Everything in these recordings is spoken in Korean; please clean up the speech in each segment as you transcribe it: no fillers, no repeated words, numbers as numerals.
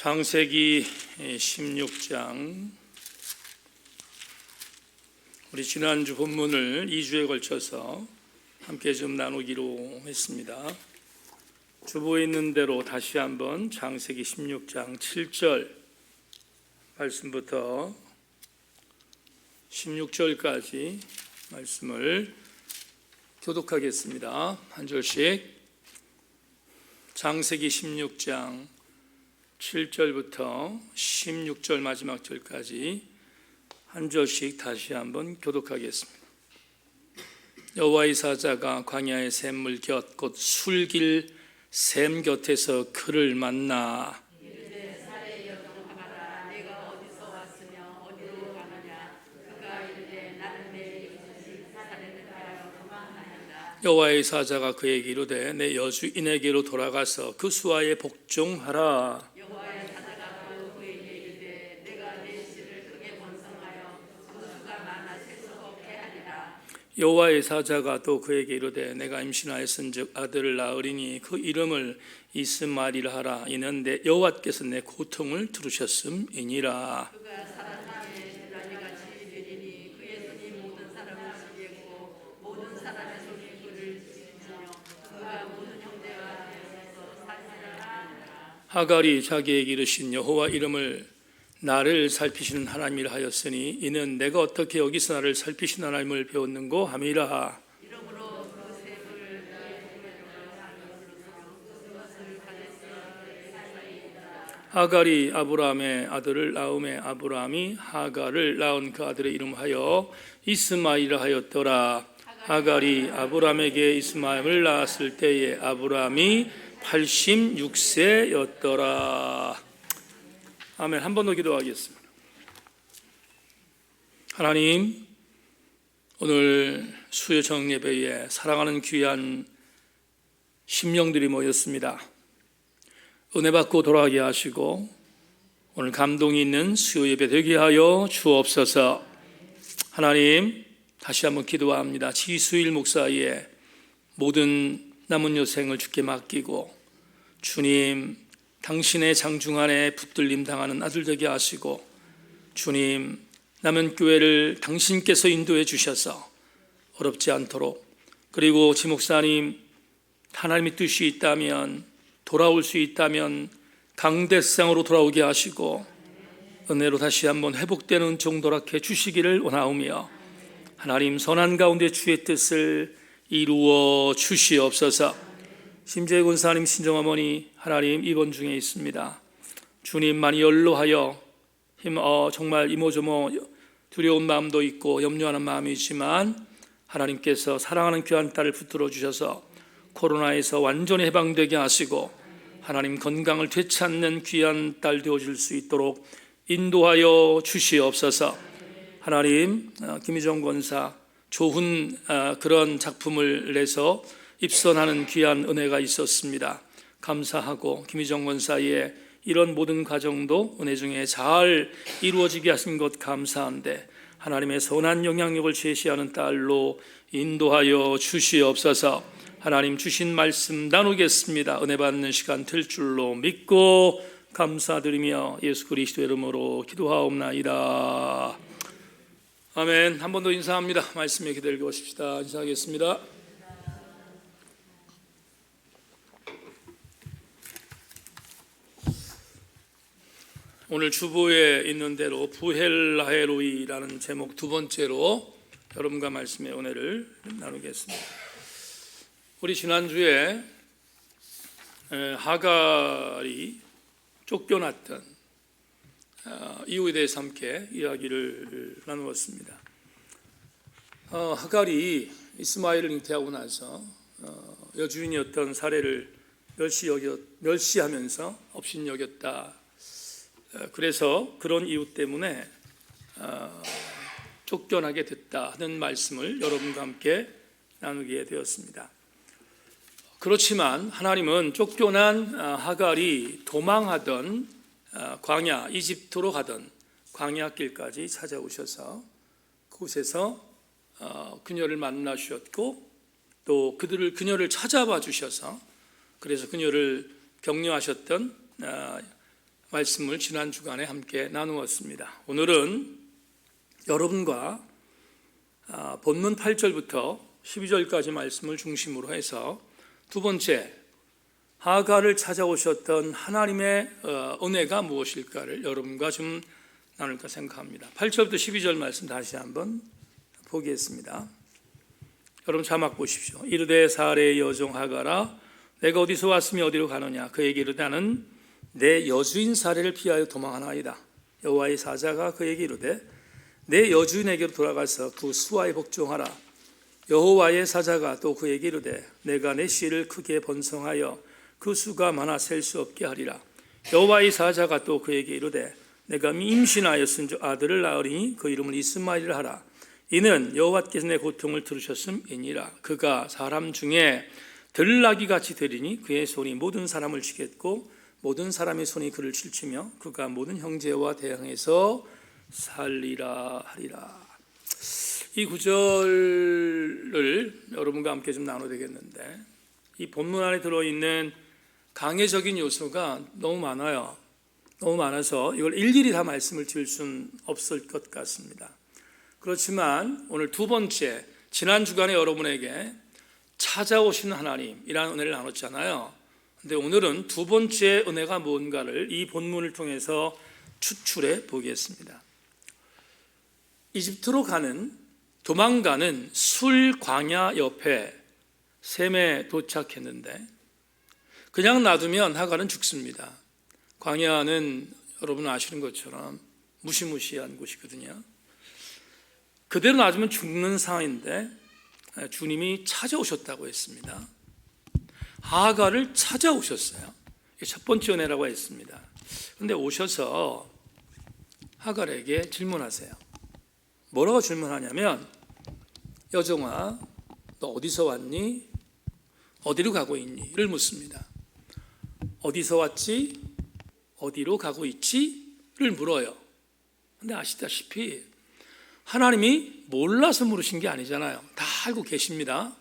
창세기 16장, 우리 지난주 본문을 2주에 걸쳐서 함께 좀 나누기로 했습니다. 주보에 있는 대로 다시 한번 창세기 16장 7절 말씀부터 16절까지 말씀을 교독하겠습니다. 한 절씩. 창세기 16장 7절부터 16절 마지막 절까지 한 절씩 다시 한번 교독하겠습니다. 여호와의 사자가 광야의 샘물 곁 곧 술길 샘 곁에서 그를 만나 여호와의 사자가 그에게 이르되 내 여주인에게로 돌아가서 그 수하에 복종하라. 여호와의 사자가 또 그에게 이르되 내가 내 씨를 크게 번성하여 그 수가 많아 셀 수 없게 하리라. 여호와의 사자가 또 그에게 이르되 내가 임신하였은즉 아들을 낳으리니 그 이름을 이스마엘이라 하라. 이는 내 여호와께서 내 고통을 들으셨음이니라. 그가 사람의 날리같이 되리니 그의 손이 모든 사람을 지배고 모든 사람의 손이 그를 지으며 그가 모든 형제와 되어서 살살을 하느니라. 하갈이 자기에게 이르신 여호와 이름을 나를 살피시는 하나님이라 하였으니 이는 내가 어떻게 여기서 나를 살피시는 하나님을 배웠는고 함이라. 이러므로 그 샘을 그의 동네로 하며 그것을 가데스의 사이이라. 하갈이 아브라함의 아들을 낳음에 아브라함이 하갈을 낳은 그 아들의 이름하여 이스마엘이라 하였더라. 하갈이 아브라함에게 이스마엘을 낳았을 때에 아브라함이 86세였더라. 아멘. 한 번 더 기도하겠습니다. 하나님, 오늘 수요 정예배에 사랑하는 귀한 심령들이 모였습니다. 은혜 받고 돌아가게 하시고 오늘 감동이 있는 수요 예배 되게 하여 주옵소서. 하나님, 다시 한번 기도합니다. 지수일 목사의 모든 남은 여생을 주께 맡기고 주님, 당신의 장중 안에 붙들림 당하는 아들 되게 하시고 주님, 남은 교회를 당신께서 인도해 주셔서 어렵지 않도록, 그리고 지 목사님 하나님의 뜻이 있다면 돌아올 수 있다면 강대상으로 돌아오게 하시고 은혜로 다시 한번 회복되는 정도락해 주시기를 원하오며 하나님 선한 가운데 주의 뜻을 이루어 주시옵소서. 심재희 권사님 친정어머니 하나님 입원 중에 있습니다. 주님 많이 연로하여 정말 이모저모 두려운 마음도 있고 염려하는 마음이지만 하나님께서 사랑하는 귀한 딸을 붙들어 주셔서 코로나에서 완전히 해방되게 하시고 하나님 건강을 되찾는 귀한 딸 되어줄 수 있도록 인도하여 주시옵소서. 하나님, 김희정 권사 좋은 그런 작품을 내서 입선하는 귀한 은혜가 있었습니다. 감사하고 김희정 권사의 이런 모든 과정도 은혜 중에 잘 이루어지게 하신 것 감사한데 하나님의 선한 영향력을 제시하는 딸로 인도하여 주시옵소서. 하나님 주신 말씀 나누겠습니다. 은혜 받는 시간 될 줄로 믿고 감사드리며 예수 그리스도 이름으로 기도하옵나이다. 아멘. 한 번 더 인사합니다. 말씀에 기대를 보십시다. 인사하겠습니다. 오늘 주보에 있는 대로 부헬라헤로이라는 제목 두 번째로 여러분과 말씀의 은혜를 나누겠습니다. 우리 지난주에 하갈이 쫓겨났던 이유에 대해서 함께 이야기를 나누었습니다. 하갈이 이스마엘을 잉태하고 나서 여주인이었던 사례를 멸시하면서 업신여겼다. 그래서 그런 이유 때문에 쫓겨나게 됐다는 말씀을 여러분과 함께 나누게 되었습니다. 그렇지만 하나님은 쫓겨난 하갈이 도망하던 광야, 이집트로 가던 광야길까지 찾아오셔서 그곳에서 그녀를 만나주셨고 또 그녀를 찾아봐 주셔서 그래서 그녀를 격려하셨던 말씀을 지난 주간에 함께 나누었습니다. 오늘은 여러분과 본문 8절부터 12절까지 말씀을 중심으로 해서 두 번째, 하갈을 찾아오셨던 하나님의 은혜가 무엇일까를 여러분과 좀 나눌까 생각합니다. 8절부터 12절 말씀 다시 한번 보겠습니다. 여러분 자막 보십시오. 이르되 사레의 여종 하갈아, 내가 어디서 왔으며 어디로 가느냐? 그에게 이르되 나는 내 여주인 사레를 피하여 도망하나이다. 여호와의 사자가 그에게 이르되 내 여주인에게로 돌아가서 그 수하에 복종하라. 여호와의 사자가 또 그에게 이르되 내가 내 씨를 크게 번성하여 그 수가 많아 셀 수 없게 하리라. 여호와의 사자가 또 그에게 이르되 내가 임신하였은즉 아들을 낳으리니 그 이름을 이스마엘이라 하라. 이는 여호와께서 내 고통을 들으셨음이니라. 그가 사람 중에 들나귀 같이 되리니 그의 손이 모든 사람을 치겠고 모든 사람의 손이 그를 칠치며 그가 모든 형제와 대항해서 살리라 하리라. 이 구절을 여러분과 함께 좀 나눠야 되겠는데, 이 본문 안에 들어있는 강해적인 요소가 너무 많아요. 너무 많아서 이걸 일일이 다 말씀을 드릴 수는 없을 것 같습니다. 그렇지만 오늘 두 번째, 지난 주간에 여러분에게 찾아오시는 하나님이라는 은혜를 나눴잖아요. 근데 오늘은 두 번째 은혜가 뭔가를 이 본문을 통해서 추출해 보겠습니다. 이집트로 도망가는 술 광야 옆에 셈에 도착했는데 그냥 놔두면 하갈은 죽습니다. 광야는 여러분 아시는 것처럼 무시무시한 곳이거든요. 그대로 놔두면 죽는 상황인데 주님이 찾아오셨다고 했습니다. 하갈을 찾아오셨어요. 이게 첫 번째 은혜라고 했습니다. 그런데 오셔서 하갈에게 질문하세요. 뭐라고 질문하냐면, 여종아, 너 어디서 왔니? 어디로 가고 있니? 를 묻습니다. 어디서 왔지? 어디로 가고 있지? 를 물어요. 근데 아시다시피 하나님이 몰라서 물으신 게 아니잖아요. 다 알고 계십니다.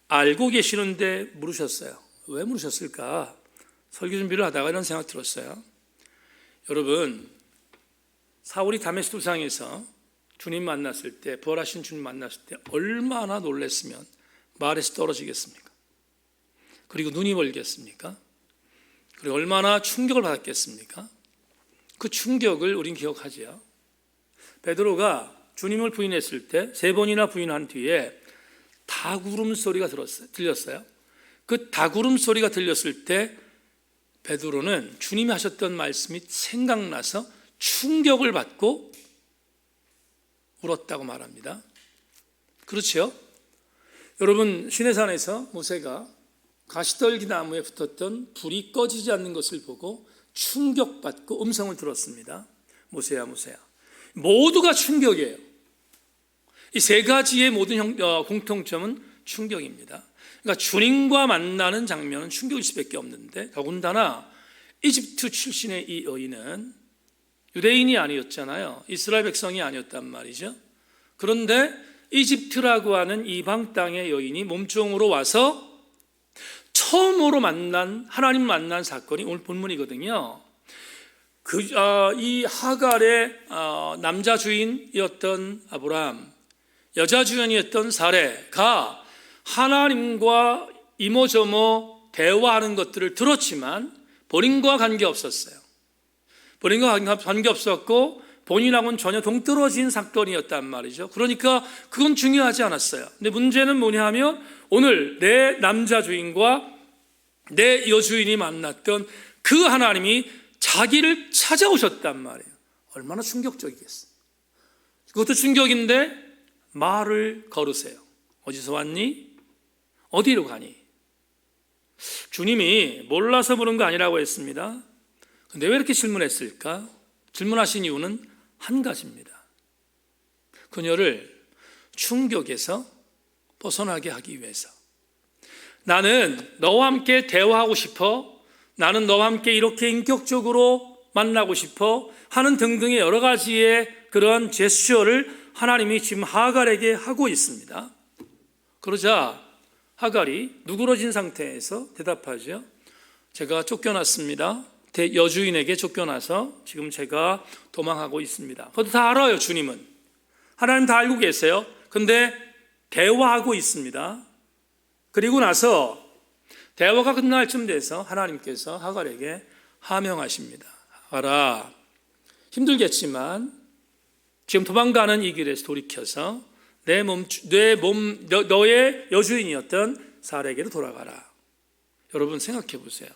알고 계시는데 물으셨어요. 왜 물으셨을까? 설교 준비를 하다가 이런 생각 들었어요. 여러분, 사울이 다메섹 도상에서 주님 만났을 때, 부활하신 주님 만났을 때 얼마나 놀랐으면 말에서 떨어지겠습니까? 그리고 눈이 멀겠습니까? 그리고 얼마나 충격을 받았겠습니까? 그 충격을 우린 기억하지요. 베드로가 주님을 부인했을 때 3번이나 부인한 뒤에 닭울음 소리가 들렸어요. 그 닭울음 소리가 들렸을 때 베드로는 주님이 하셨던 말씀이 생각나서 충격을 받고 울었다고 말합니다. 그렇죠? 여러분, 시내산에서 모세가 가시떨기 나무에 붙었던 불이 꺼지지 않는 것을 보고 충격받고 음성을 들었습니다. 모세야, 모세야. 모두가 충격이에요. 이 세 가지의 모든 공통점은 충격입니다. 그러니까 주님과 만나는 장면은 충격일 수밖에 없는데, 더군다나 이집트 출신의 이 여인은 유대인이 아니었잖아요. 이스라엘 백성이 아니었단 말이죠. 그런데 이집트라고 하는 이방 땅의 여인이 몸종으로 와서 처음으로 하나님 만난 사건이 오늘 본문이거든요. 이 하갈의 남자 주인이었던 아브람, 여자 주인이었던 사레가 하나님과 이모저모 대화하는 것들을 들었지만 본인과 관계없었어요. 본인과 관계없었고 본인하고는 전혀 동떨어진 사건이었단 말이죠. 그러니까 그건 중요하지 않았어요. 근데 문제는 뭐냐 하면 오늘 내 남자 주인과 내 여주인이 만났던 그 하나님이 자기를 찾아오셨단 말이에요. 얼마나 충격적이겠어요. 그것도 충격인데 말을 걸으세요. 어디서 왔니? 어디로 가니? 주님이 몰라서 물은 거 아니라고 했습니다. 근데 왜 이렇게 질문했을까? 질문하신 이유는 한 가지입니다. 그녀를 충격에서 벗어나게 하기 위해서. 나는 너와 함께 대화하고 싶어. 나는 너와 함께 이렇게 인격적으로 만나고 싶어 하는 등등의 여러 가지의 그런 제스처를 하나님이 지금 하갈에게 하고 있습니다. 그러자 하갈이 누그러진 상태에서 대답하죠. 제가 쫓겨났습니다. 여주인에게 쫓겨나서 지금 제가 도망하고 있습니다. 그것도 다 알아요. 주님은 하나님 다 알고 계세요. 근데 대화하고 있습니다. 그리고 나서 대화가 끝날 쯤 돼서 하나님께서 하갈에게 하명하십니다. 하갈아, 힘들겠지만 지금 도망가는 이 길에서 돌이켜서 너의 여주인이었던 사라에게로 돌아가라. 여러분 생각해 보세요.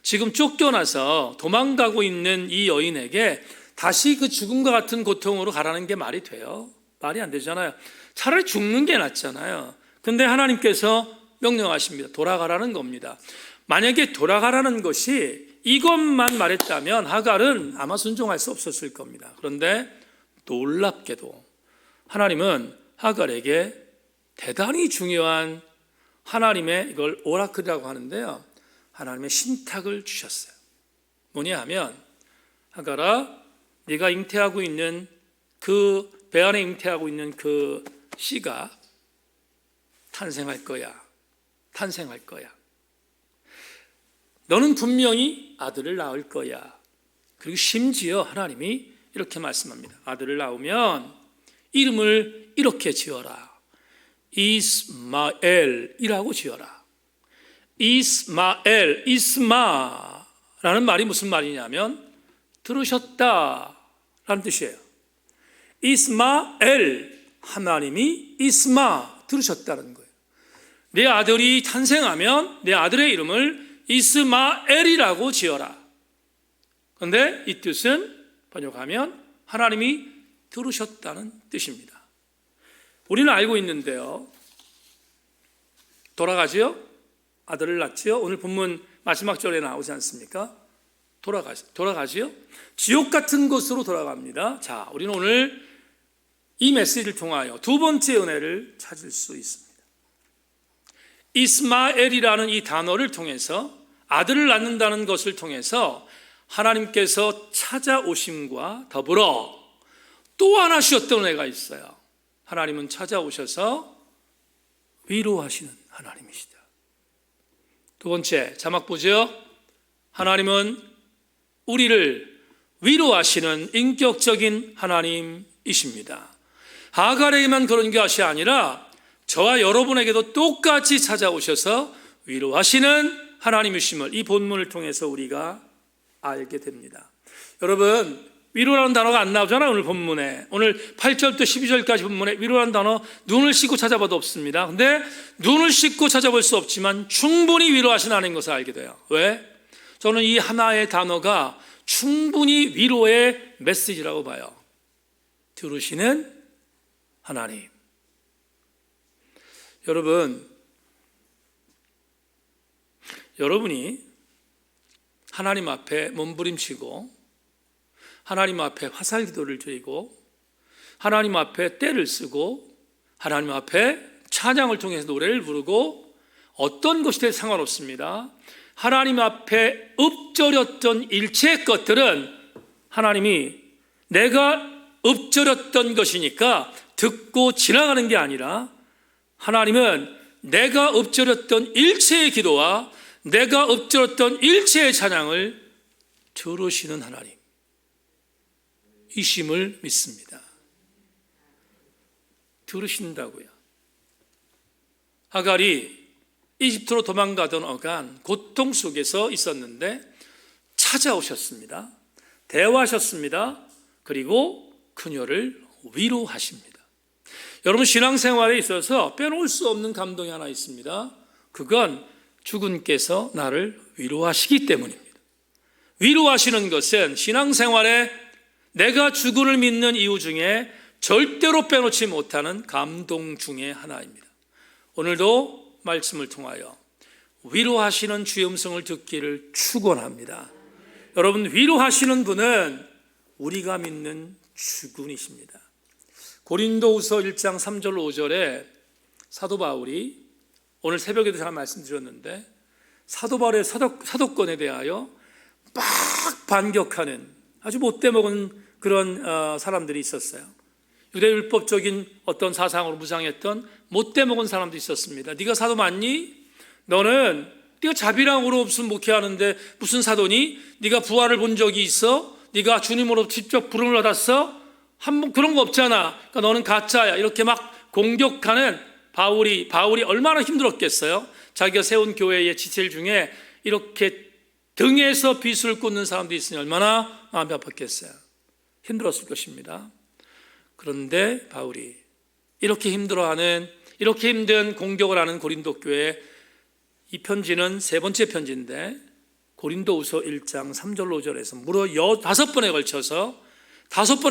지금 쫓겨나서 도망가고 있는 이 여인에게 다시 그 죽음과 같은 고통으로 가라는 게 말이 돼요? 말이 안 되잖아요. 차라리 죽는 게 낫잖아요. 근데 하나님께서 명령하십니다. 돌아가라는 겁니다. 만약에 돌아가라는 것이 이것만 말했다면 하갈은 아마 순종할 수 없었을 겁니다. 그런데 놀랍게도 하나님은 하갈에게 대단히 중요한 하나님의 이걸 오라클이라고 하는데요. 하나님의 신탁을 주셨어요. 뭐냐 하면 하갈아, 네가 잉태하고 있는 그 배 안에 잉태하고 있는 그 씨가 탄생할 거야. 탄생할 거야. 너는 분명히 아들을 낳을 거야. 그리고 심지어 하나님이 이렇게 말씀합니다. 아들을 낳으면 이름을 이렇게 지어라. 이스마엘이라고 지어라. 이스마엘, 이스마라는 말이 무슨 말이냐면 들으셨다라는 뜻이에요. 이스마엘, 하나님이 이스마, 들으셨다는 거예요. 내 아들이 탄생하면 내 아들의 이름을 이스마엘이라고 지어라. 그런데 이 뜻은 번역하면 하나님이 들으셨다는 뜻입니다. 우리는 알고 있는데요. 돌아가지요? 아들을 낳지요? 오늘 본문 마지막 절에 나오지 않습니까? 돌아가지요? 지옥 같은 곳으로 돌아갑니다. 자, 우리는 오늘 이 메시지를 통하여 두 번째 은혜를 찾을 수 있습니다. 이스마엘이라는 이 단어를 통해서 아들을 낳는다는 것을 통해서 하나님께서 찾아오심과 더불어 또 하나 주셨던 은혜가 있어요. 하나님은 찾아오셔서 위로하시는 하나님이시다. 두 번째 자막 보죠. 하나님은 우리를 위로하시는 인격적인 하나님이십니다. 하갈에게만 그런 것이 아니라 저와 여러분에게도 똑같이 찾아오셔서 위로하시는 하나님이심을 이 본문을 통해서 우리가 알게 됩니다. 여러분, 위로라는 단어가 안 나오잖아요. 오늘 본문에. 오늘 8절부터 12절까지 본문에 위로라는 단어 눈을 씻고 찾아봐도 없습니다. 근데 눈을 씻고 찾아볼 수 없지만 충분히 위로하시는 것을 알게 돼요. 왜? 저는 이 하나의 단어가 충분히 위로의 메시지라고 봐요. 들으시는 하나님. 여러분이 하나님 앞에 몸부림치고 하나님 앞에 화살 기도를 드리고 하나님 앞에 떼를 쓰고 하나님 앞에 찬양을 통해서 노래를 부르고 어떤 것이 돼도 상관없습니다. 하나님 앞에 읊조렸던 일체의 것들은 하나님이 내가 읊조렸던 것이니까 듣고 지나가는 게 아니라 하나님은 내가 읊조렸던 일체의 기도와 내가 읊조렸던 일체의 찬양을 들으시는 하나님 이심을 믿습니다. 들으신다고요. 하갈이 이집트로 도망가던 어간 고통 속에서 있었는데 찾아오셨습니다. 대화하셨습니다. 그리고 그녀를 위로하십니다. 여러분, 신앙생활에 있어서 빼놓을 수 없는 감동이 하나 있습니다. 그건 주군께서 나를 위로하시기 때문입니다. 위로하시는 것은 신앙생활에 내가 주군을 믿는 이유 중에 절대로 빼놓지 못하는 감동 중에 하나입니다. 오늘도 말씀을 통하여 위로하시는 주의 음성을 듣기를 축원합니다. 여러분, 위로하시는 분은 우리가 믿는 주군이십니다. 고린도후서 1장 3절 5절에 사도 바울이 오늘 새벽에도 제가 말씀드렸는데 사도 바울의 사도권에 대하여 막 반격하는 아주 못돼 먹은 그런 사람들이 있었어요. 유대율법적인 어떤 사상으로 무장했던 못돼 먹은 사람도 있었습니다. 네가 사도 맞니? 너는 네가 자비랑 오로 없으면 목회하는데 무슨 사도니? 네가 부활을 본 적이 있어? 네가 주님으로 직접 부름을 받았어? 한번 그런 거 없잖아. 그러니까 너는 가짜야. 이렇게 막 공격하는 바울이 얼마나 힘들었겠어요? 자기가 세운 교회의 지체들 중에 이렇게 등에서 비수를 꽂는 사람도 있으니 얼마나 마음이 아팠겠어요. 힘들었을 것입니다. 그런데 바울이 이렇게 힘들어하는, 이렇게 힘든 공격을 하는 고린도 교회, 이 편지는 세 번째 편지인데 고린도후서 1장 3절로 5절에서 무려 5번에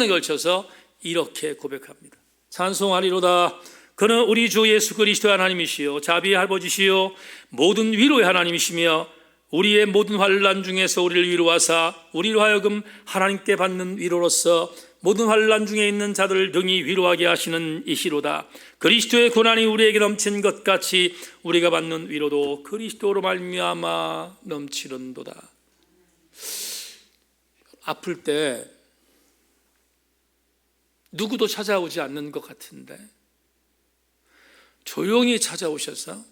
걸쳐서 이렇게 고백합니다. 찬송하리로다. 그는 우리 주 예수 그리스도의 하나님이시요 자비의 아버지시요 모든 위로의 하나님이시며 우리의 모든 환난 중에서 우리를 위로하사 우리로 하여금 하나님께 받는 위로로서 모든 환난 중에 있는 자들을 등이 위로하게 하시는 이시로다. 그리스도의 고난이 우리에게 넘친 것 같이 우리가 받는 위로도 그리스도로 말미암아 넘치는도다. 아플 때 누구도 찾아오지 않는 것 같은데 조용히 찾아오셔서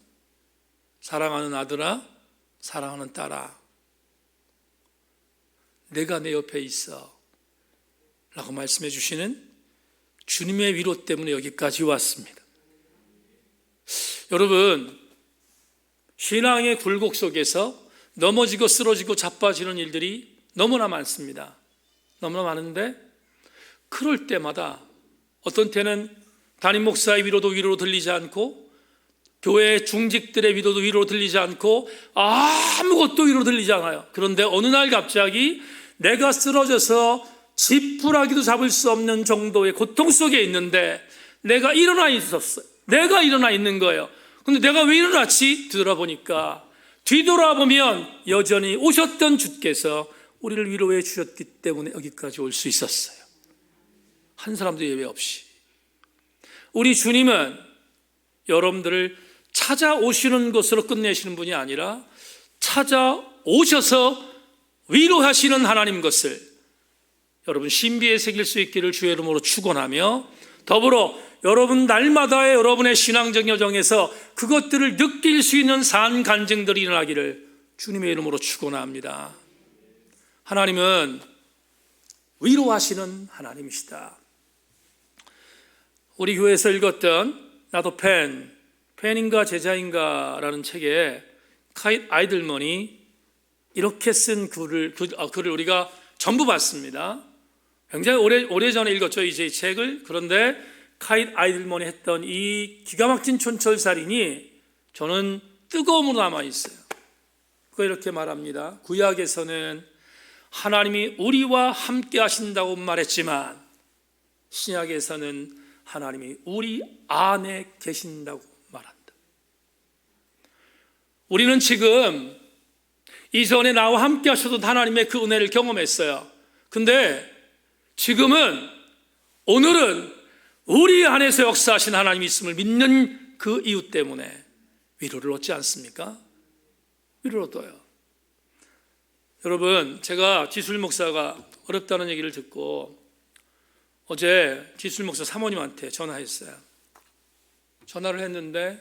사랑하는 아들아, 사랑하는 딸아, 내가 내 옆에 있어 라고 말씀해 주시는 주님의 위로 때문에 여기까지 왔습니다. 여러분, 신앙의 굴곡 속에서 넘어지고 쓰러지고 자빠지는 일들이 너무나 많습니다. 너무나 많은데 그럴 때마다 어떤 때는 담임 목사의 위로도 위로로 들리지 않고 교회 중직들의 위로도 위로로 들리지 않고 아무것도 위로로 들리지 않아요. 그런데 어느 날 갑자기 내가 쓰러져서 지푸라기도 잡을 수 없는 정도의 고통 속에 있는데 내가 일어나 있었어요. 내가 일어나 있는 거예요. 근데 내가 왜 일어났지? 뒤돌아보면 여전히 오셨던 주께서 우리를 위로해 주셨기 때문에 여기까지 올 수 있었어요. 한 사람도 예외 없이. 우리 주님은 여러분들을 찾아오시는 것으로 끝내시는 분이 아니라 찾아오셔서 위로하시는 하나님 것을 여러분 신비에 새길 수 있기를 주의 이름으로 축원하며 더불어 여러분 날마다의 여러분의 신앙적 여정에서 그것들을 느낄 수 있는 산 간증들이 일어나기를 주님의 이름으로 축원합니다. 하나님은 위로하시는 하나님이시다. 우리 교회에서 읽었던 나도 팬인가 제자인가라는 책에 카잇 아이들먼이 이렇게 쓴 글을 우리가 전부 봤습니다. 굉장히 오래전에 읽었죠, 이제 이 책을. 그런데 카잇 아이들먼이 했던 이 기가 막힌 촌철살인이 저는 뜨거움으로 남아있어요. 그거 이렇게 말합니다. 구약에서는 하나님이 우리와 함께 하신다고 말했지만 신약에서는 하나님이 우리 안에 계신다고 말한다. 우리는 지금 이전에 나와 함께 하셨던 하나님의 그 은혜를 경험했어요. 근데 지금은 오늘은 우리 안에서 역사하신 하나님이 있음을 믿는 그 이유 때문에 위로를 얻지 않습니까? 위로를 얻어요. 여러분, 제가 지술 목사가 어렵다는 얘기를 듣고 어제 지술 목사 사모님한테 전화했어요. 전화를 했는데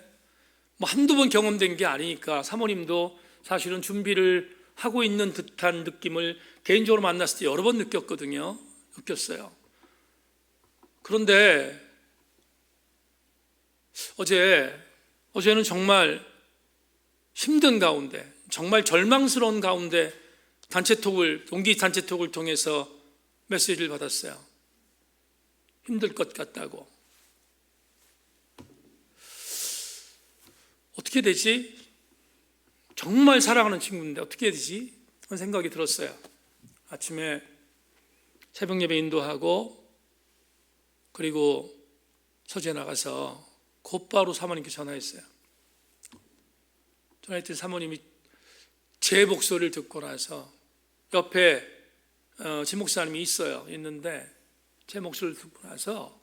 한두 번 경험된 게 아니니까 사모님도 사실은 준비를 하고 있는 듯한 느낌을 개인적으로 만났을 때 여러 번 느꼈어요. 그런데 어제는 정말 힘든 가운데, 정말 절망스러운 가운데 동기 단체톡을 통해서 메시지를 받았어요. 힘들 것 같다고. 어떻게 되지? 정말 사랑하는 친구인데 어떻게 되지? 그런 생각이 들었어요. 아침에 새벽 예배 인도하고 그리고 서재 나가서 곧바로 사모님께 전화했어요. 전화했더니 사모님이 제 목소리를 듣고 나서 옆에 지 목사님이 있는데 제 목소리를 듣고 나서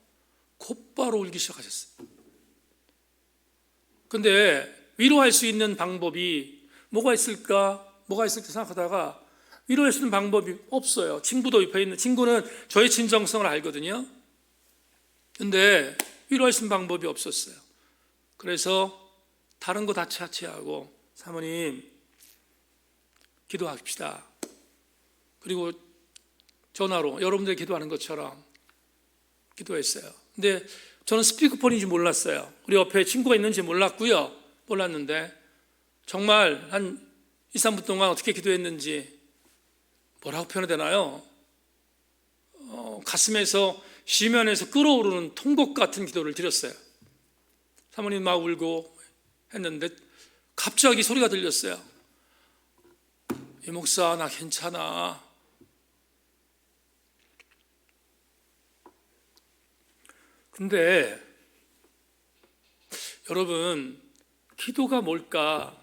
곧바로 울기 시작하셨어요. 근데 위로할 수 있는 방법이 뭐가 있을까 생각하다가 위로할 수 있는 방법이 없어요. 친구도 옆에 있는 친구는 저의 진정성을 알거든요. 근데 위로할 수 있는 방법이 없었어요. 그래서 다른 거 다 차치하고 사모님 기도합시다. 그리고 전화로 여러분들이 기도하는 것처럼 기도했어요. 근데 저는 스피커폰인지 몰랐어요. 우리 옆에 친구가 있는지 몰랐는데 정말 한 2, 3분 동안 어떻게 기도했는지 뭐라고 표현해야 되나요? 가슴에서 시면에서 끓어오르는 통곡 같은 기도를 드렸어요. 사모님 막 울고 했는데 갑자기 소리가 들렸어요. 이 목사 나 괜찮아. 근데 여러분 기도가 뭘까?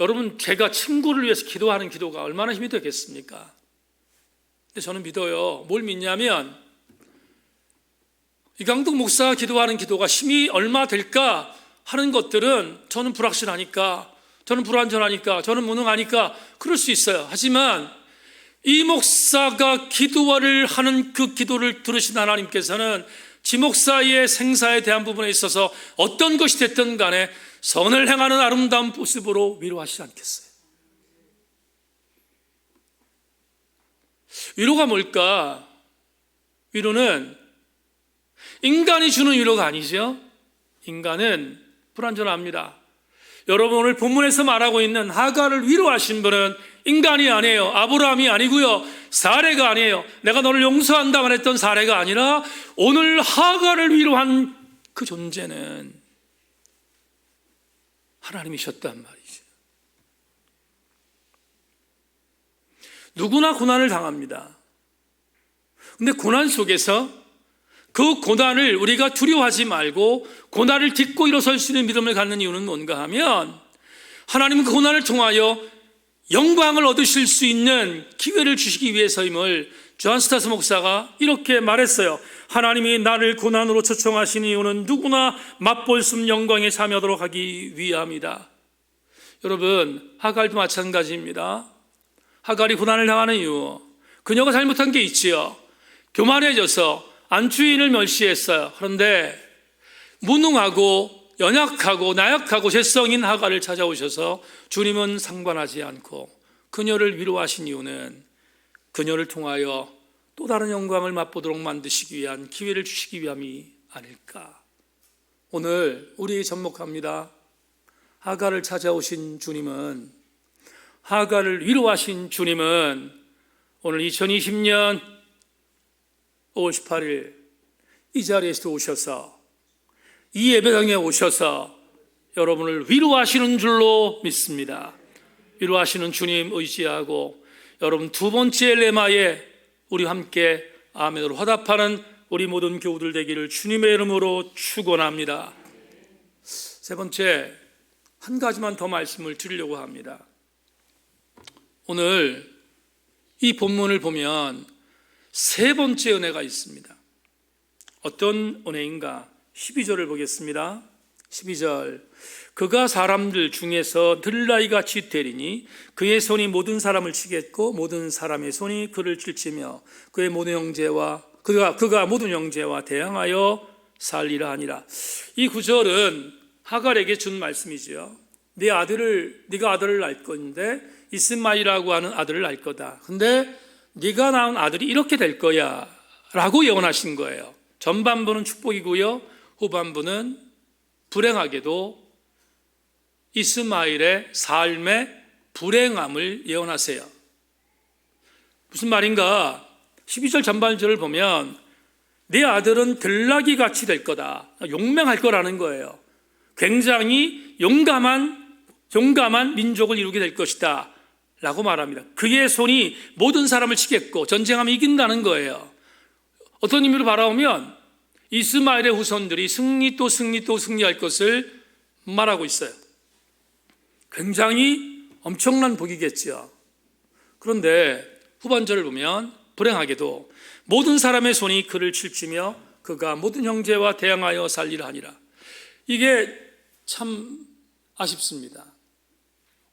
여러분 제가 친구를 위해서 기도하는 기도가 얼마나 힘이 되겠습니까? 근데 저는 믿어요. 뭘 믿냐면 이강동 목사가 기도하는 기도가 힘이 얼마 될까 하는 것들은 저는 불확실하니까, 저는 불완전하니까, 저는 무능하니까 그럴 수 있어요. 하지만 이 목사가 기도를 하는 그 기도를 들으신 하나님께서는 지 목사의 생사에 대한 부분에 있어서 어떤 것이 됐든 간에 선을 행하는 아름다운 모습으로 위로하시지 않겠어요? 위로가 뭘까? 위로는 인간이 주는 위로가 아니죠. 인간은 불완전합니다. 여러분 오늘 본문에서 말하고 있는 하갈을 위로하신 분은 인간이 아니에요. 아브라함이 아니고요. 사레가 아니에요. 내가 너를 용서한다 말했던 사레가 아니라 오늘 하갈을 위로한 그 존재는 하나님이셨단 말이죠. 누구나 고난을 당합니다. 근데 고난 속에서 그 고난을 우리가 두려워하지 말고 고난을 딛고 일어설 수 있는 믿음을 갖는 이유는 뭔가 하면 하나님은 그 고난을 통하여 영광을 얻으실 수 있는 기회를 주시기 위해서임을 존 스타스 목사가 이렇게 말했어요. 하나님이 나를 고난으로 초청하신 이유는 누구나 맛볼 수 없는 영광에 참여하도록 하기 위함이다. 여러분 하갈도 마찬가지입니다. 하갈이 고난을 당하는 이유, 그녀가 잘못한 게 있지요. 교만해져서 안주인을 멸시했어요. 그런데 무능하고 연약하고 나약하고 죄성인 하갈을 찾아오셔서 주님은 상관하지 않고 그녀를 위로하신 이유는 그녀를 통하여 또 다른 영광을 맛보도록 만드시기 위한 기회를 주시기 위함이 아닐까. 오늘 우리 접목합니다. 하갈을 찾아오신 주님은, 하갈을 위로하신 주님은 오늘 2020년 5월 18일 이 자리에서 오셔서 이 예배당에 오셔서 여러분을 위로하시는 줄로 믿습니다. 위로하시는 주님 의지하고 여러분 두 번째 레마에 우리 함께 아멘으로 화답하는 우리 모든 교우들 되기를 주님의 이름으로 축원합니다. 세 번째, 한 가지만 더 말씀을 드리려고 합니다. 오늘 이 본문을 보면 세 번째 은혜가 있습니다. 어떤 은혜인가? 12절을 보겠습니다. 12절, 그가 사람들 중에서 들나이같이 되리니 그의 손이 모든 사람을 치겠고 모든 사람의 손이 그를 칠지며 그의 모든 형제와 그가 모든 형제와 대항하여 살리라 하니라. 이 구절은 하갈에게 준 말씀이지요. 네가 아들을 낳을 건데 이스마엘이라고 하는 아들을 낳을 거다. 근데 네가 낳은 아들이 이렇게 될 거야 라고 예언하신 거예요. 전반부는 축복이고요, 후반부는 불행하게도 이스마엘의 삶의 불행함을 예언하세요. 무슨 말인가? 12절 전반절을 보면 네 아들은 들나귀 같이 될 거다, 용맹할 거라는 거예요. 굉장히 용감한 민족을 이루게 될 것이다 라고 말합니다. 그의 손이 모든 사람을 치겠고 전쟁하면 이긴다는 거예요. 어떤 의미로 바라보면 이스마엘의 후손들이 승리할 것을 말하고 있어요. 굉장히 엄청난 복이겠죠. 그런데 후반절을 보면 불행하게도 모든 사람의 손이 그를 칠지며 그가 모든 형제와 대항하여 살리라 하니라. 이게 참 아쉽습니다.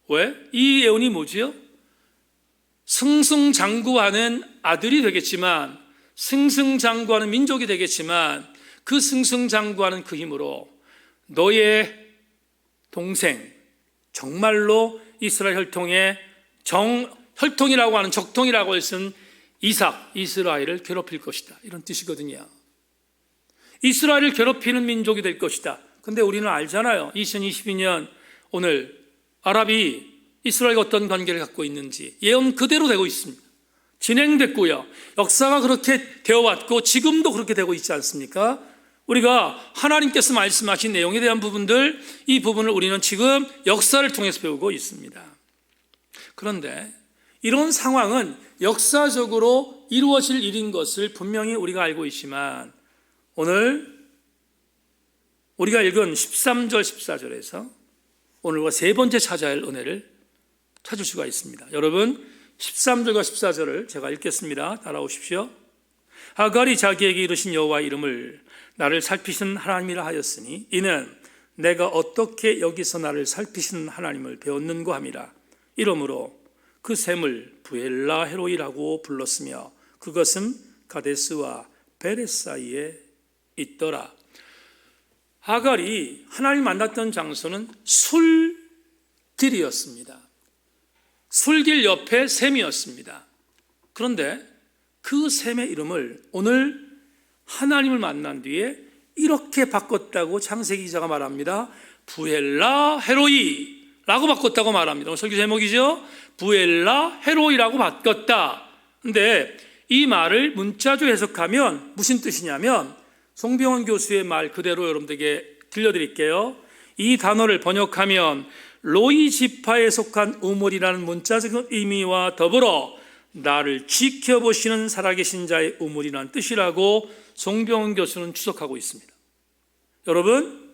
왜? 이 예언이 뭐지요? 승승장구하는 아들이 되겠지만, 승승장구하는 민족이 되겠지만, 그 승승장구하는 그 힘으로 너의 동생, 정말로 이스라엘 혈통의 혈통이라고 하는 적통이라고 쓴 이스라엘을 괴롭힐 것이다, 이런 뜻이거든요. 이스라엘을 괴롭히는 민족이 될 것이다. 근데 우리는 알잖아요. 2022년 오늘 아랍이 이스라엘과 어떤 관계를 갖고 있는지 예언 그대로 되고 있습니다. 진행됐고요. 역사가 그렇게 되어왔고 지금도 그렇게 되고 있지 않습니까? 우리가 하나님께서 말씀하신 내용에 대한 부분들, 이 부분을 우리는 지금 역사를 통해서 배우고 있습니다. 그런데 이런 상황은 역사적으로 이루어질 일인 것을 분명히 우리가 알고 있지만, 오늘 우리가 읽은 13절 14절에서 오늘과 세 번째 찾아야 할 은혜를 찾을 수가 있습니다. 여러분 13절과 14절을 제가 읽겠습니다. 따라오십시오. 하갈이 자기에게 이르신 여호와의 이름을 나를 살피시는 하나님이라 하였으니 이는 내가 어떻게 여기서 나를 살피시는 하나님을 배웠는고 함이라. 이러므로 그 샘을 부엘라 헤로이라고 불렀으며 그것은 가데스와 베레스 사이에 있더라. 하갈이 하나님 만났던 장소는 술길이었습니다. 술길 옆에 샘이었습니다. 그런데 그 샘의 이름을 오늘 하나님을 만난 뒤에 이렇게 바꿨다고 창세기 기자가 말합니다. 부엘라 헤로이라고 바꿨다고 말합니다. 오늘 설교 제목이죠. 부엘라 헤로이라고 바꿨다. 근데 이 말을 문자조 해석하면 무슨 뜻이냐면, 송병헌 교수의 말 그대로 여러분들에게 들려드릴게요. 이 단어를 번역하면 로이 지파에 속한 우물이라는 문자적 의미와 더불어 나를 지켜보시는 살아계신 자의 우물이라는 뜻이라고 송병헌 교수는 추석하고 있습니다. 여러분,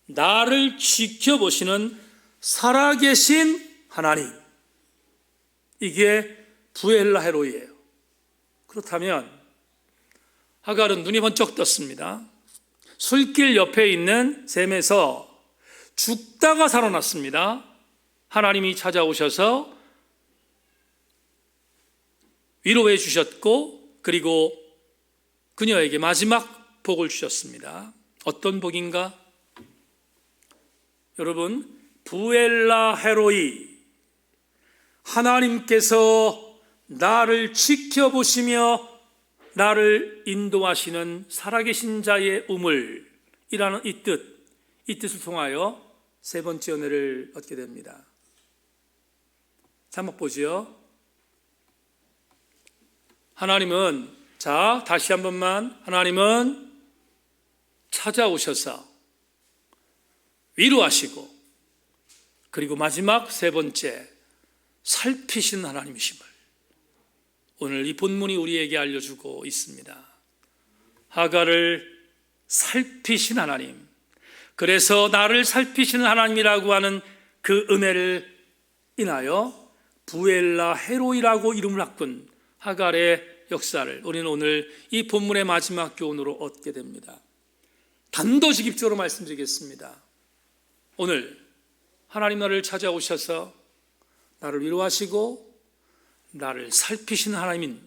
나를 지켜보시는 살아계신 하나님, 이게 부엘라 헤로이예요. 그렇다면 하갈은 눈이 번쩍 떴습니다. 술길 옆에 있는 샘에서 죽다가 살아났습니다. 하나님이 찾아오셔서 위로해 주셨고, 그리고 그녀에게 마지막 복을 주셨습니다. 어떤 복인가? 여러분, 부엘라 헤로이, 하나님께서 나를 지켜보시며 나를 인도하시는 살아계신 자의 우물이라는 이 뜻을 통하여 세 번째 은혜를 얻게 됩니다. 자막 보지요. 하나님은, 자 다시 한 번만, 하나님은 찾아오셔서 위로하시고, 그리고 마지막 세 번째 살피신 하나님이심을 오늘 이 본문이 우리에게 알려주고 있습니다. 하갈을 살피신 하나님, 그래서 나를 살피시는 하나님이라고 하는 그 은혜를 인하여 부엘라 헤로이라고 이름을 바꾼 하갈의 역사를 우리는 오늘 이 본문의 마지막 교훈으로 얻게 됩니다. 단도직입적으로 말씀드리겠습니다. 오늘 하나님 나를 찾아오셔서 나를 위로하시고 나를 살피시는 하나님인,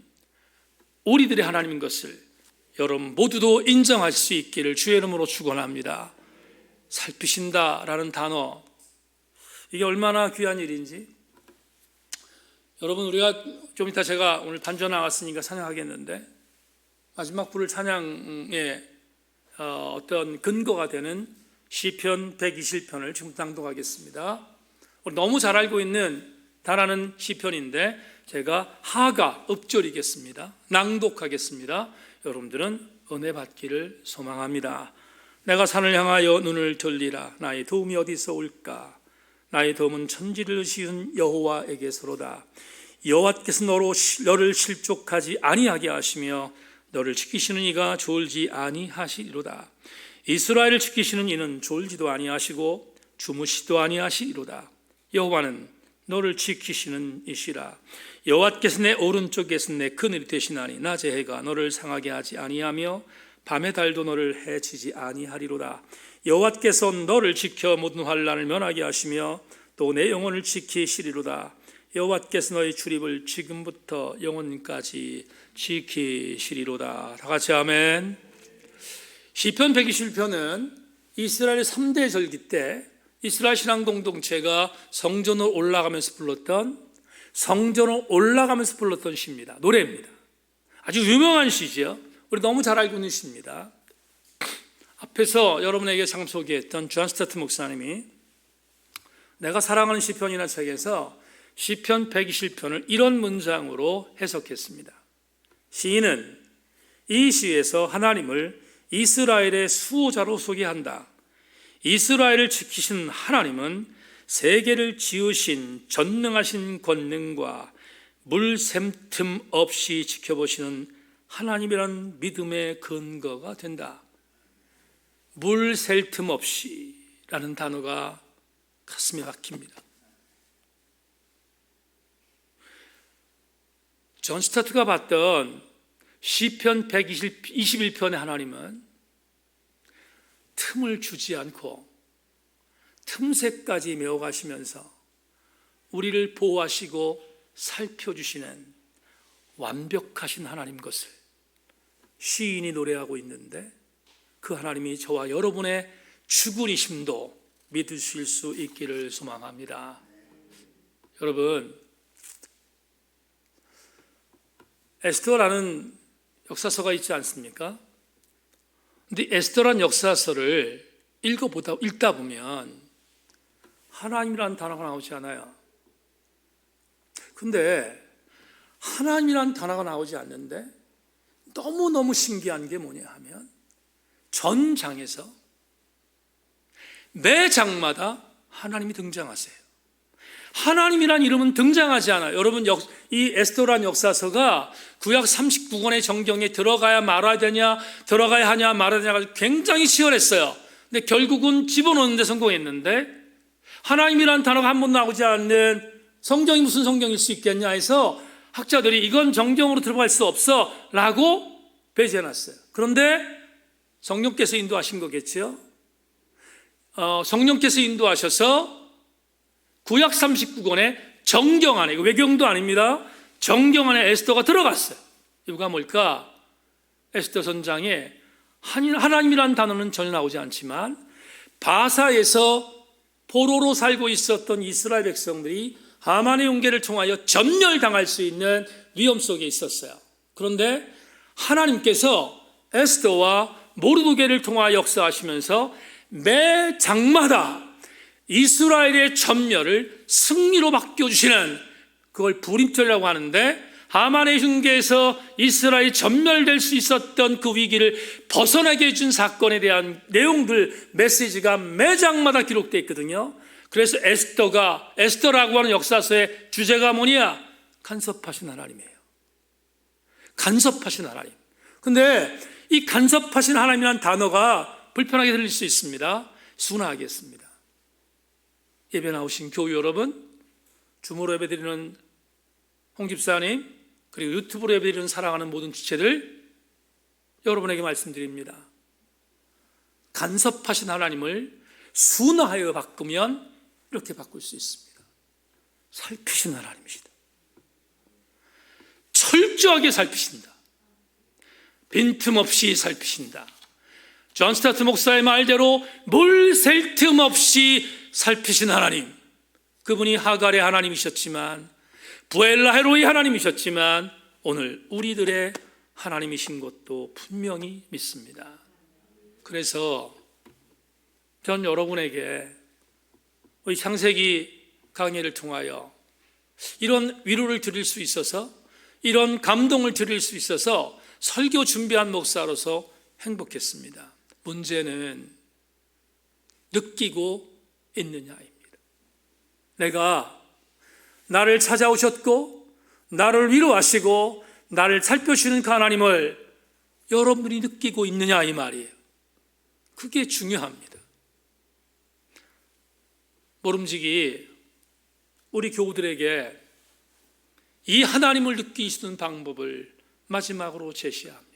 우리들의 하나님인 것을 여러분 모두도 인정할 수 있기를 주의 이름으로 축원합니다. 살피신다라는 단어, 이게 얼마나 귀한 일인지. 여러분, 우리가 좀 이따 제가 오늘 반주 나왔으니까 찬양하겠는데, 마지막 부를 찬양의 어떤 근거가 되는 시편 120편을 지금 낭독하겠습니다. 너무 잘 알고 있는 단하는 시편인데 제가 하가 읍조리겠습니다. 낭독하겠습니다. 여러분들은 은혜 받기를 소망합니다. 내가 산을 향하여 눈을 돌리라. 나의 도움이 어디서 올까? 나의 도움은 천지를 지은 여호와에게서로다. 여호와께서 너를 실족하지 아니하게 하시며 너를 지키시는 이가 졸지 아니하시리로다. 이스라엘을 지키시는 이는 졸지도 아니하시고 주무시도 아니하시리로다. 여호와는 너를 지키시는 이시라. 여호와께서 내 오른쪽에서 내 그늘이 되시나니 낮의 해가 너를 상하게 하지 아니하며 밤의 달도 너를 해치지 아니하리로다. 여호와께서 너를 지켜 모든 환난을 면하게 하시며 또 내 영혼을 지키시리로다. 여호와께서 너의 출입을 지금부터 영원까지 지키시리로다. 다 같이 아멘. 시편 121편은 이스라엘 3대 절기 때 이스라엘 신앙 공동체가 성전으로 올라가면서 불렀던 시입니다. 노래입니다. 아주 유명한 시죠. 우리 너무 잘 알고 있는 시입니다. 앞에서 여러분에게 참 소개했던 존 스타트 목사님이 내가 사랑하는 시편이라는 책에서 시편 120편을 이런 문장으로 해석했습니다. 시인은 이 시에서 하나님을 이스라엘의 수호자로 소개한다. 이스라엘을 지키신 하나님은 세계를 지으신 전능하신 권능과 물 샘틈 없이 지켜보시는 하나님이란 믿음의 근거가 된다. 물 셀 틈 없이 라는 단어가 가슴에 박힙니다. 존 스타트가 봤던 시편 121편의 하나님은 틈을 주지 않고 틈새까지 메워가시면서 우리를 보호하시고 살펴주시는 완벽하신 하나님 것을 시인이 노래하고 있는데, 그 하나님이 저와 여러분의 주군이심도 믿으실 수 있기를 소망합니다. 여러분, 에스더라는 역사서가 있지 않습니까? 근데 에스더란 역사서를 읽다 보면 하나님이라는 단어가 나오지 않아요. 근데 하나님이라는 단어가 나오지 않는데 너무너무 신기한 게 뭐냐 하면 전 장에서 매 장마다 하나님이 등장하세요. 하나님이란 이름은 등장하지 않아요. 여러분, 이 에스더란 역사서가 구약 39권의 정경에 들어가야 말아야 되냐, 들어가야 하냐 말아야 되냐가 굉장히 치열했어요. 근데 결국은 집어넣는 데 성공했는데, 하나님이란 단어가 한 번 나오지 않는 성경이 무슨 성경일 수 있겠냐 해서 학자들이 이건 정경으로 들어갈 수 없어 라고 배제해놨어요. 그런데 성령께서 인도하신 거겠죠. 성령께서 인도하셔서 구약 39권의 정경 안에, 외경도 아닙니다, 정경 안에 에스더가 들어갔어요. 이유가 뭘까? 에스더 선장에 하나님이라는 단어는 전혀 나오지 않지만 바사에서 포로로 살고 있었던 이스라엘 백성들이 하만의 용계를 통하여 전멸당할 수 있는 위험 속에 있었어요. 그런데 하나님께서 에스더와 모르드게를 통하여 역사하시면서 매 장마다 이스라엘의 전멸을 승리로 바뀌어주시는, 그걸 불임절이라고 하는데, 하만의 흉계에서 이스라엘이 전멸될 수 있었던 그 위기를 벗어나게 해준 사건에 대한 내용들, 메시지가 매 장마다 기록되어 있거든요. 그래서 에스더라고 하는 역사서의 주제가 뭐냐? 간섭하신 하나님이에요. 간섭하신 하나님. 근데 이 간섭하신 하나님이라는 단어가 불편하게 들릴 수 있습니다. 순화하겠습니다. 예배 나오신 교우 여러분, 주무로 예배드리는 홍 집사님, 그리고 유튜브로 예배드리는 사랑하는 모든 지체들, 여러분에게 말씀드립니다. 간섭하신 하나님을 순화하여 바꾸면 이렇게 바꿀 수 있습니다. 살피신 하나님이시다. 철저하게 살피신다. 빈틈없이 살피신다. 존 스타트 목사의 말대로 물 셀 틈 없이 살피신 하나님, 그분이 하갈의 하나님이셨지만, 부엘라헤로의 하나님이셨지만, 오늘 우리들의 하나님이신 것도 분명히 믿습니다. 그래서 전 여러분에게 우리 창세기 강의를 통하여 이런 위로를 드릴 수 있어서, 이런 감동을 드릴 수 있어서 설교 준비한 목사로서 행복했습니다. 문제는 느끼고 있느냐입니다. 내가 나를 찾아오셨고 나를 위로하시고 나를 살펴주시는 그 하나님을 여러분이 느끼고 있느냐, 이 말이에요. 그게 중요합니다. 모름지기 우리 교우들에게 이 하나님을 느끼시는 방법을 마지막으로 제시합니다.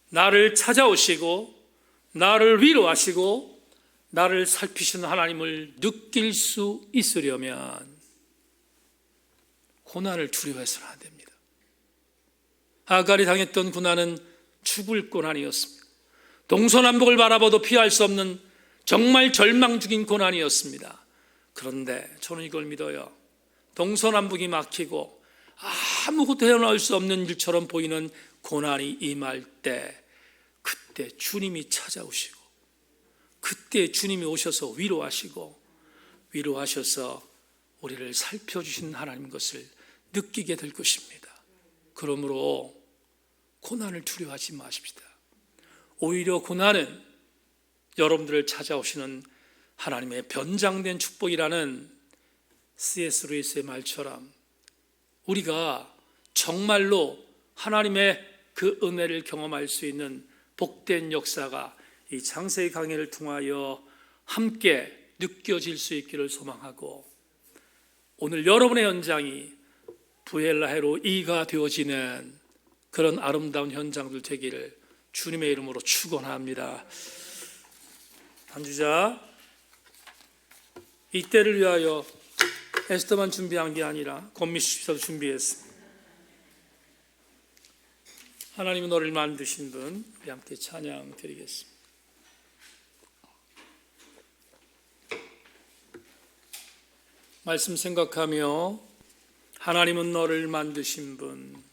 나를 찾아오시고 나를 위로하시고 나를 살피시는 하나님을 느낄 수 있으려면 고난을 두려워해서는 안 됩니다. 하갈이 당했던 고난은 죽을 고난이었습니다. 동서남북을 바라봐도 피할 수 없는 정말 절망 중인 고난이었습니다. 그런데 저는 이걸 믿어요. 동서남북이 막히고 아무것도 헤어나올 수 없는 일처럼 보이는 고난이 임할 때, 그때 주님이 찾아오시고, 그때 주님이 오셔서 위로하셔서 우리를 살펴주신 하나님 것을 느끼게 될 것입니다. 그러므로 고난을 두려워하지 마십시다. 오히려 고난은 여러분들을 찾아오시는 하나님의 변장된 축복이라는 C.S. 루이스의 말처럼 우리가 정말로 하나님의 그 은혜를 경험할 수 있는 복된 역사가 이 창세기 강해를 통하여 함께 느껴질 수 있기를 소망하고, 오늘 여러분의 현장이 부엘라헤로 2가 되어지는 그런 아름다운 현장들 되기를 주님의 이름으로 축원합니다. 반주자, 이때를 위하여 에스더만 준비한 게 아니라 권미수도 준비했습니다. 하나님은 너를 만드신 분, 우리 함께 찬양 드리겠습니다. 말씀 생각하며 하나님은 너를 만드신 분,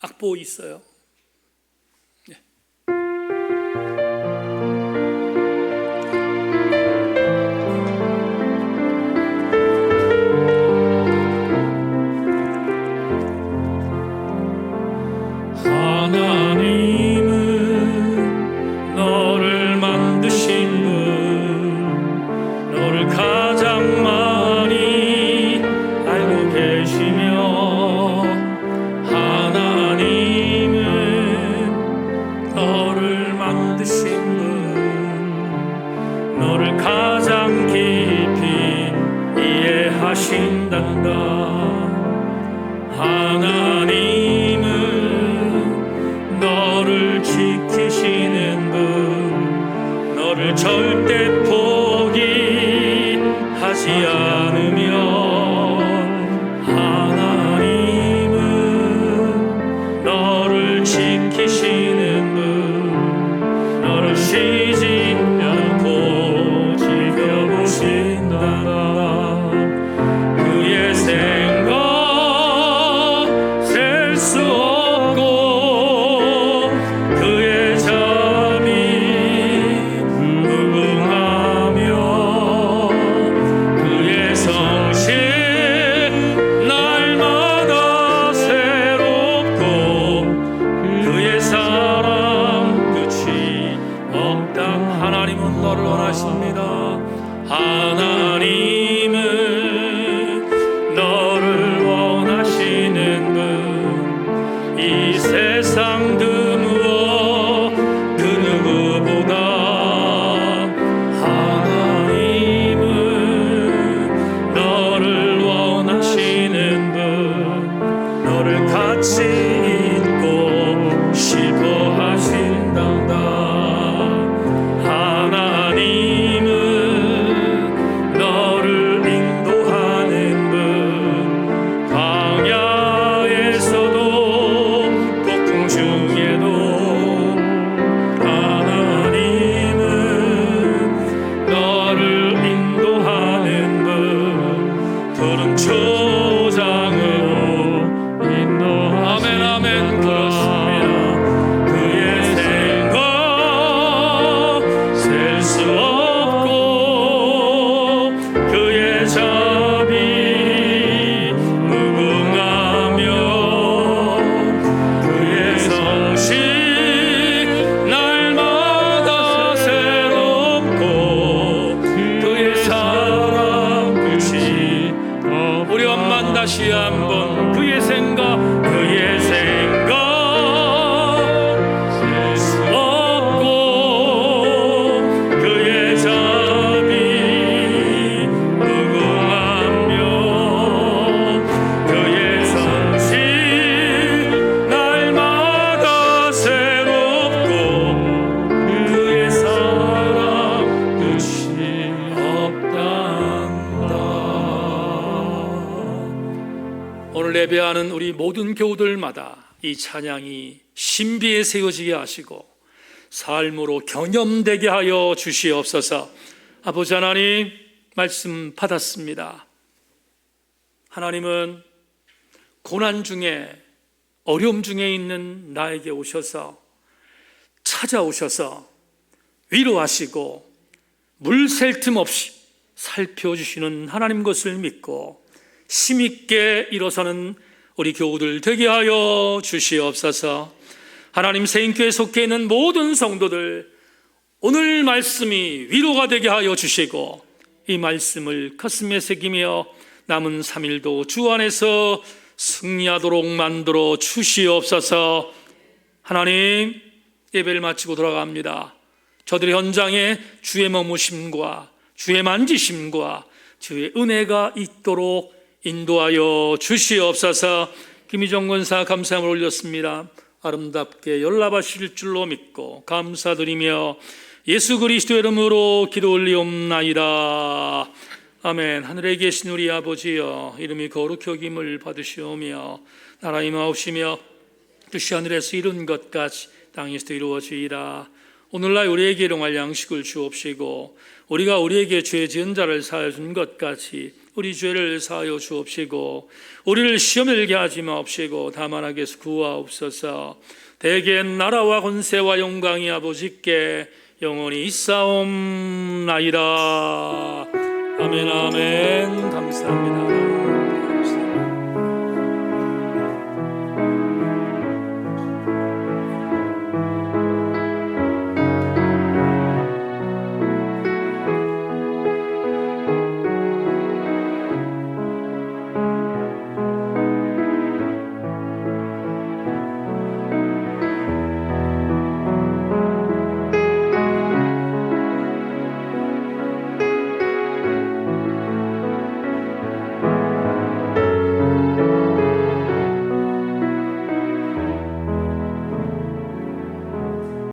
악보 있어요? 네. 하나님은 너를 만드신 분, 너를 가장 많이 알고 계시며, 하나님은 너를 만드신 분, 너를 가장 깊이 이해하신단다. 하나님은 너를 지키시는 분, 너를 절대 포기하지 않으며, 하나님은 너를 지키시는 분, 너를 쉬지 않고 지켜보신다. 그의 생각 셀 수 없고, 그의 자비 무궁하며, 그의 성실 날마다 새롭고, 그의 사랑 끝이 없다. 하나님은 너를 원하십니다. 하나님은 너를 원하시는 분, 이 세상 그 무엇 그 누구보다 하나님은 너를 원하시는 분, 너를 같이 있고 싶어 하신단다. 하나님은 너를 인도하는 분, 광야에서도 폭풍 중에 예배하는 우리 모든 교우들마다 이 찬양이 신비에 세워지게 하시고 삶으로 경험되게 하여 주시옵소서. 아버지 하나님, 말씀 받았습니다. 하나님은 고난 중에, 어려움 중에 있는 나에게 오셔서, 찾아오셔서 위로하시고 물 셀 틈 없이 살펴주시는 하나님 것을 믿고 힘있게 일어서는 우리 교우들 되게 하여 주시옵소서. 하나님 새인교회에 속해 있는 모든 성도들, 오늘 말씀이 위로가 되게 하여 주시고 이 말씀을 가슴에 새기며 남은 3일도 주 안에서 승리하도록 만들어 주시옵소서. 하나님, 예배를 마치고 돌아갑니다. 저들의 현장에 주의 머무심과 주의 만지심과 주의 은혜가 있도록 인도하여 주시옵소서. 김희정 권사 감사함을 올렸습니다. 아름답게 연락하실 줄로 믿고 감사드리며 예수 그리스도 이름으로 기도 올리옵나이다. 아멘. 하늘에 계신 우리 아버지여, 이름이 거룩히 여김을 받으시오며 나라 임하옵시며 뜻이 하늘에서 이룬 것 같이 땅에서도 이루어지이다. 오늘날 우리에게 일용할 양식을 주옵시고 우리가 우리에게 죄 지은 자를 사하여 준 것 같이 우리 죄를 사하여 주옵시고 우리를 시험에 들게 하지 마옵시고 다만 악에서 구하옵소서. 대개 나라와 권세와 영광이 아버지께 영원히 있사옵나이다. 아멘 아멘. 감사합니다.